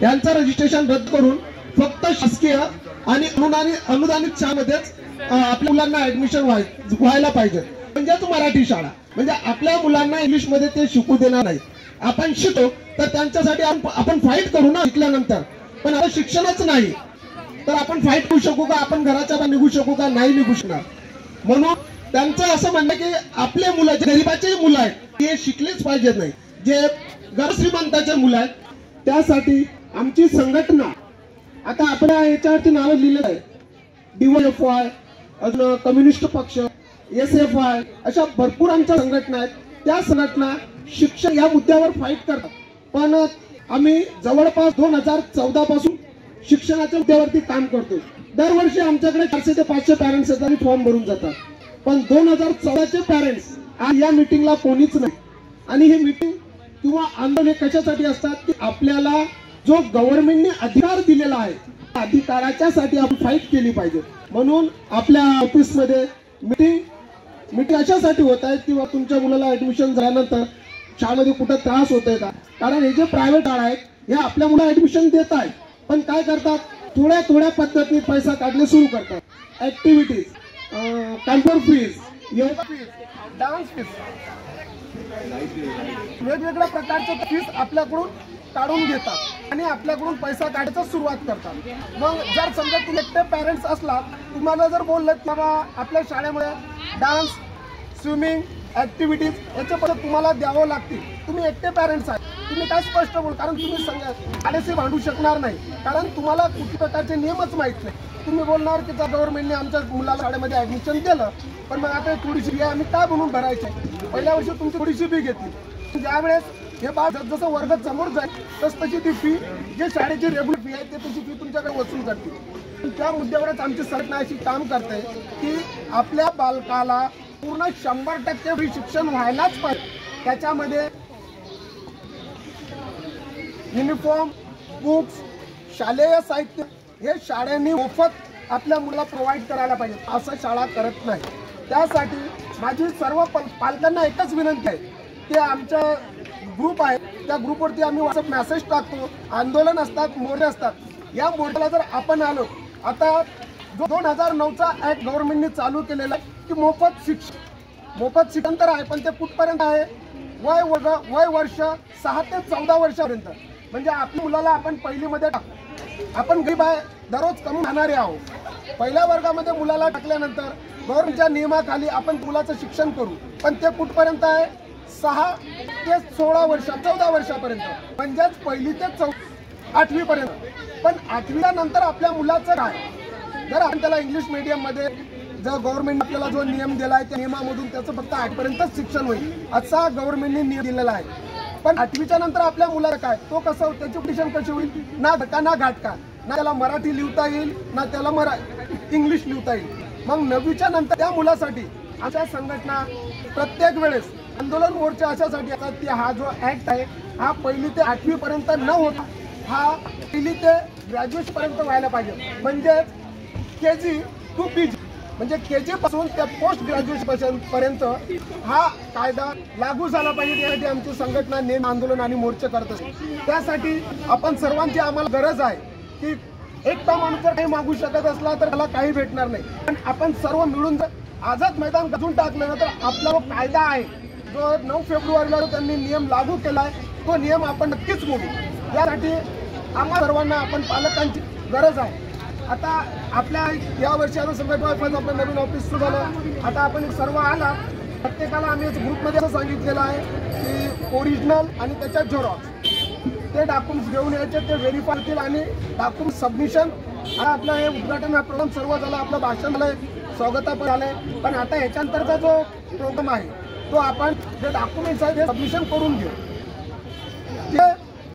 यांचं रजिस्ट्रेशन रद्द करून फक्त शासकीय आणि अनुदानित शाळेमध्येच आपल्या मुलांना ऍडमिशन व्हायला पाहिजे. म्हणजेच मराठी शाळा, म्हणजे आपल्या मुलांना इंग्लिश मध्ये ते शिकू देणार नाही. आपण शिकतो तर त्यांच्यासाठी आपण फाईट करू ना शिकल्यानंतर, पण आता शिक्षणच नाही तर आपण फाईट करू शकू का? आपण घराच्या बाहेर निघू शकू का? नाही निघू शकणार. म्हणून त्यांचं असं म्हणणं की आपले मुलं जे गरिबाचे मुलं आहेत ते शिकलेच पाहिजेत नाही, जे गरश्रीमंताचे मुलं आहेत त्यासाठी आमची संघटना, आता आपल्या याच्यावरती नाव लिहिलेलं आहे, DYFY, अजून कम्युनिस्ट पक्ष, SFI, अशा भरपूर आमच्या संघटना आहेत. त्या संघटना शिक्षण या मुद्द्यावर फाईट करतात. पण आम्ही जवळपास 2014 पासून शिक्षणाच्या मुद्द्यावरती काम करतो. दरवर्षी आमच्याकडे 400 ते 500 पॅरेंट्स येतात आणि फॉर्म भरून जातात. पण 2014चे पॅरेंट्स आज या मीटिंगला कोणीच नाही. आणि हे मीटिंग किंवा आंदोलन कशासाठी असतात की आपल्याला जो गव्हर्नमेंटने अधिकार दिलेला आहे त्या अधिकाराच्यासाठी आपण फाईट केली पाहिजे. म्हणून आपल्या ऑफिसमध्ये मीटिंग अशासाठी होत आहे की तुमच्या मुलाला ऍडमिशन झाल्यानंतर शाळेमध्ये कुठं त्रास होतोय का? कारण हे जे प्रायव्हेट शाळा आहेत हे आपल्या मुलाला ऍडमिशन देत आहेत, पण काय करतात, थोड्या पद्धतीने पैसा काढणे सुरू करतात. Activities, computer fees, yoga fees, dance fees, वेगवेगळ्या प्रकारचे फीज आपल्याकडून काढून घेतात आणि आपल्याकडून पैसा काढायला सुरुवात करतात. मग जर समजा तुम्ही एकटे पॅरेंट्स असला, तुम्हाला जर बोललं की बाबा आपल्या शाळेमध्ये डान्स, स्विमिंग, ऍक्टिव्हिटीज याचे पैसे तुम्हाला द्यावं लागतील, तुम्ही एकटे पॅरेंट्स आहे, तुम्ही काय स्पष्ट बोल, कारण तुम्ही शाळेशी भांडू शकणार नाही, कारण तुम्हाला कुठल्या प्रकारचे नियमच माहीत नाही. तुम्ही बोलणार की गव्हर्नमेंटने आमच्या मुलाला शाळेमध्ये ऍडमिशन केलं, पण मग आता थोडीशी फी आम्ही काय म्हणून भरायची? पहिल्या वर्षी तुमची थोडीशी फी घेतली, ज्यावेळेस हे बाळ जसं वर्गात समोर जाईल तशी ती फी, जे शाळेची रेग्युलर फी आहे ते तशी फी तुमच्याकडे वसूल करते. त्या मुद्द्यावरच आमची संघटना अशी काम करते की आपल्या बालकाला पूर्ण 100% फ्री शिक्षण व्हायलाच पाहिजे. त्याच्यामध्ये युनिफॉर्म, बुक्स, शालेय साहित्य हे शाळांनी मोफत आपल्या मुलाला प्रोव्हाइड करायला पाहिजे. असं शाळा करत नाही. त्यासाठी माझी सर्व पालकांना एकच विनंती आहे की आमच्या ग्रुप आहे त्या ग्रुपवरती आम्ही व्हॉट्सअप मेसेज टाकतो, आंदोलन असतात, मोर्चे असतात. या मोर्चाला जर आपण आलो, आता जो 2009चा ऍक्ट गव्हर्नमेंटने चालू केलेला आहे की मोफत शिक्षण तर आहे, पण ते कुठपर्यंत आहे? वय वर्ष 6 ते 14 वर्षापर्यंत. म्हणजे आपल्या मुलाला आपण पहिलीमध्ये टाकतो, आपण गरीब आहे, दररोज कमी खाणारे आहोत. पहिल्या वर्गामध्ये मुलाला टाकल्यानंतर गव्हर्नमेंटच्या नियमाखाली आपण मुलाचं शिक्षण करू, पण ते कुठपर्यंत आहे? 6 ते 16 वर्ष, 14 वर्षापर्यंत, म्हणजेच पहिली ते 8वी पर्यंत. पण 8वीच्या नंतर आपल्या मुलाचं काय? जर आपण त्याला इंग्लिश मीडियममध्ये जर गव्हर्नमेंट आपल्याला जो नियम दिला आहे त्या नियमामधून त्याचं फक्त 8 पर्यंतच शिक्षण होईल असा गव्हर्नमेंटने नियम दिलेला आहे. पण 8वीच्या नंतर आपल्या मुलाला काय, तो कसं, त्याची कंडिशन कशी होईल? ना धक्का ना घाटका, ना त्याला मराठी लिहिता येईल, ना त्याला इंग्लिश लिहिता येईल. मग 9वीच्या नंतर त्या मुलासाठी अशा संघटना प्रत्येक वेळेस आंदोलन मोर्चा अशासाठी असतात की हा जो ऍक्ट आहे हा 1ली ते 8वी पर्यंत न होता हा 1ली ते ग्रॅज्युएशन पर्यंत व्हायला पाहिजे. म्हणजे KG to PG, म्हणजे KG पासून ते पोस्ट ग्रॅज्युएशन पर्यंत हा कायदा लागू झाला पाहिजे. यासाठी आमची संघटना नेम आंदोलन आणि मोर्चे करत असते. त्यासाठी आपण सर्वांची आम्हाला गरज आहे की एकटा माणूस जर काही मागू शकत असला तर त्याला काही भेटणार नाही, पण आपण सर्व मिळून जर आझाद मैदान गाजून टाकलं तर आपला जो कायदा आहे जो 9 फेब्रुवारीला त्यांनी नियम लागू केला आहे तो नियम आपण नक्कीच मोडू. यासाठी आम्हा सर्वांना आपण पालकांची गरज आहे. आता आपल्या या वर्षी आता संघटना आपलं नवीन ऑफिस सुरू झालं, आता आपण सर्व आला, प्रत्येकाला आम्ही ग्रुपमध्ये असं सांगितलेलं आहे की ओरिजिनल आणि त्याच्यात झेरॉक्स ते डॉक्युमेंट्स घेऊन यायचे, ते व्हेरीफाय होतील आणि डॉक्युमेंट सबमिशन. आपलं हे उद्घाटन हा प्रोग्राम सर्व झाला, आपलं भाषण झालंय, स्वागतापण झालंय, पण आता ह्याच्यानंतरचा जो प्रोग्राम आहे तो आपण जे डॉक्युमेंट्स आहेत हे सबमिशन करून घेऊ.